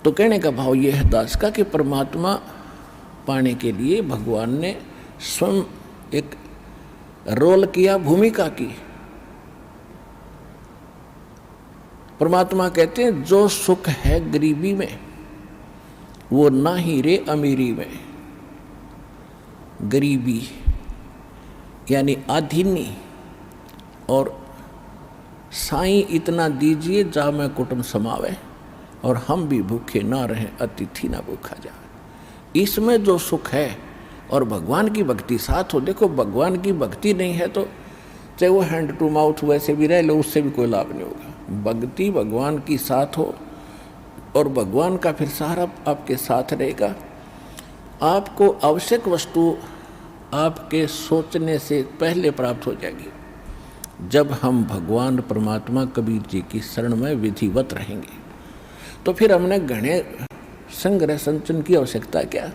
तो कहने का भाव यह है दास का कि परमात्मा पाने के लिए भगवान ने स्वयं एक रोल किया, भूमिका की। परमात्मा कहते हैं जो सुख है गरीबी में वो ना ही रे अमीरी में। गरीबी यानी आधीनी, और साईं इतना दीजिए जा मैं कुटुंब समावे, और हम भी भूखे ना रहें अतिथि ना भूखा जाए। इसमें जो सुख है और भगवान की भक्ति साथ हो। देखो भगवान की भक्ति नहीं है तो चाहे वो हैंड टू माउथ वैसे भी रह लो, उससे भी कोई लाभ नहीं होगा। भक्ति भगवान की साथ हो और भगवान का फिर सहारा आपके साथ रहेगा। आपको आवश्यक वस्तु आपके सोचने से पहले प्राप्त हो जाएगी जब हम भगवान परमात्मा कबीर जी की शरण में विधिवत रहेंगे। तो फिर हमने घने संग्रह संचन की आवश्यकता क्या।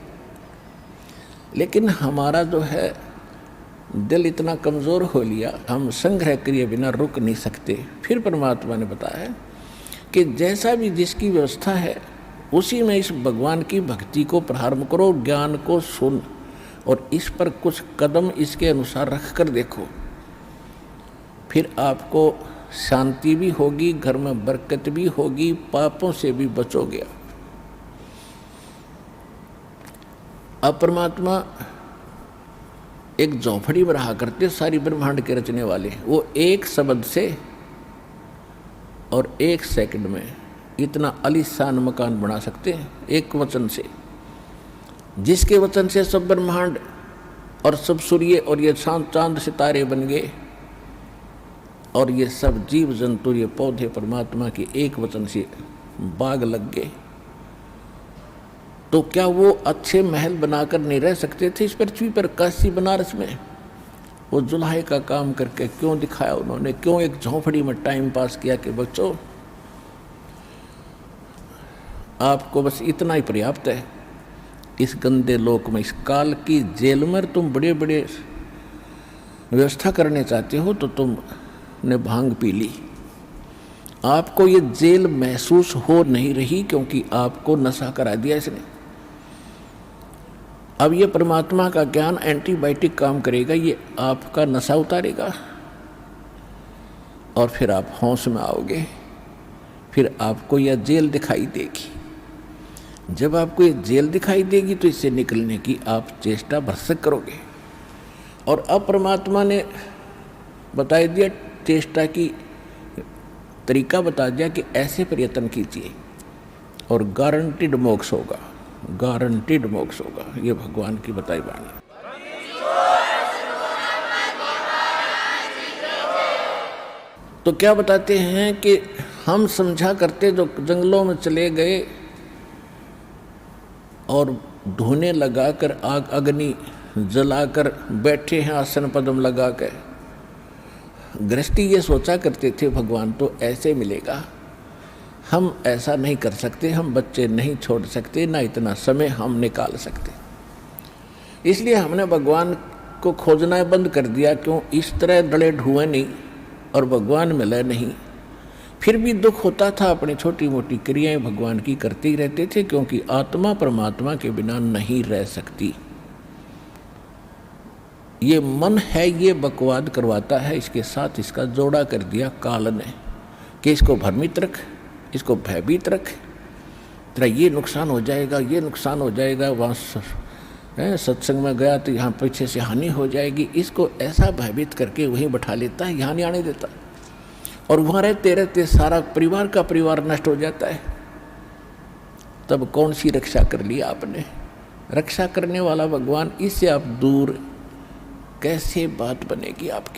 लेकिन हमारा जो है दिल इतना कमज़ोर हो लिया, हम संग्रह किए बिना रुक नहीं सकते। फिर परमात्मा ने बताया कि जैसा भी जिसकी व्यवस्था है उसी में इस भगवान की भक्ति को प्रारंभ करो, ज्ञान को सुन और इस पर कुछ कदम इसके अनुसार रख कर देखो। फिर आपको शांति भी होगी, घर में बरकत भी होगी, पापों से भी बचोगे। अब परमात्मा एक झोपड़ी में रहा करते, सारी ब्रह्मांड के रचने वाले। वो एक शब्द से और एक सेकंड में इतना आलीशान मकान बना सकते हैं, एक वचन से, जिसके वचन से सब ब्रह्मांड और सब सूर्य और ये चांद सितारे बन गए, और ये सब जीव जंतु, ये पौधे परमात्मा के एक वचन से बाग लग गए। तो क्या वो अच्छे महल बनाकर नहीं रह सकते थे इस पृथ्वी पर? काशी बनारस में वो जुल्हे का काम करके क्यों दिखाया उन्होंने? क्यों एक झोंपड़ी में टाइम पास किया कि बच्चों आपको बस इतना ही पर्याप्त है। इस गंदे लोक में, इस काल की जेल में तुम बड़े बड़े व्यवस्था करने चाहते हो तो तुमने भांग पी ली। आपको ये जेल महसूस हो नहीं रही क्योंकि आपको नशा करा दिया इसने। अब ये परमात्मा का ज्ञान एंटीबायोटिक काम करेगा, ये आपका नशा उतारेगा और फिर आप होश में आओगे। फिर आपको यह जेल दिखाई देगी। जब आपको ये जेल दिखाई देगी तो इससे निकलने की आप चेष्टा भरसक करोगे। और अब परमात्मा ने बता दिया, चेष्टा की तरीका बता दिया कि ऐसे प्रयत्न कीजिए और गारंटीड मोक्ष होगा, गारंटीड मोक्ष होगा। ये भगवान की बताई वाणी। तो क्या बताते हैं कि हम समझा करते जो जंगलों में चले गए और ढूंढने लगाकर आग अग्नि जलाकर बैठे हैं आसन पद्म लगा कर। गृहस्थी ये सोचा करते थे भगवान तो ऐसे मिलेगा। हम ऐसा नहीं कर सकते, हम बच्चे नहीं छोड़ सकते, ना इतना समय हम निकाल सकते। इसलिए हमने भगवान को खोजना बंद कर दिया। क्यों? इस तरह डले ढूंढे नहीं और भगवान मिले नहीं। फिर भी दुख होता था, अपनी छोटी मोटी क्रियाएं भगवान की करते ही रहते थे, क्योंकि आत्मा परमात्मा के बिना नहीं रह सकती। ये मन है, ये बकवाद करवाता है, इसके साथ इसका जोड़ा कर दिया काल ने कि इसको भ्रमित रख, इसको भयभीत रख, तेरा ये नुकसान हो जाएगा, ये नुकसान हो जाएगा। वहाँ सत्संग में गया तो यहाँ पीछे से हानि हो जाएगी। इसको ऐसा भयभीत करके वहीं बैठा लेता है, यहाँ नहीं आने देता। और वहाँ रहते रहते सारा परिवार का परिवार नष्ट हो जाता है। तब कौन सी रक्षा कर ली आपने? रक्षा करने वाला भगवान, इससे आप दूर कैसे बात बनेगी आपकी?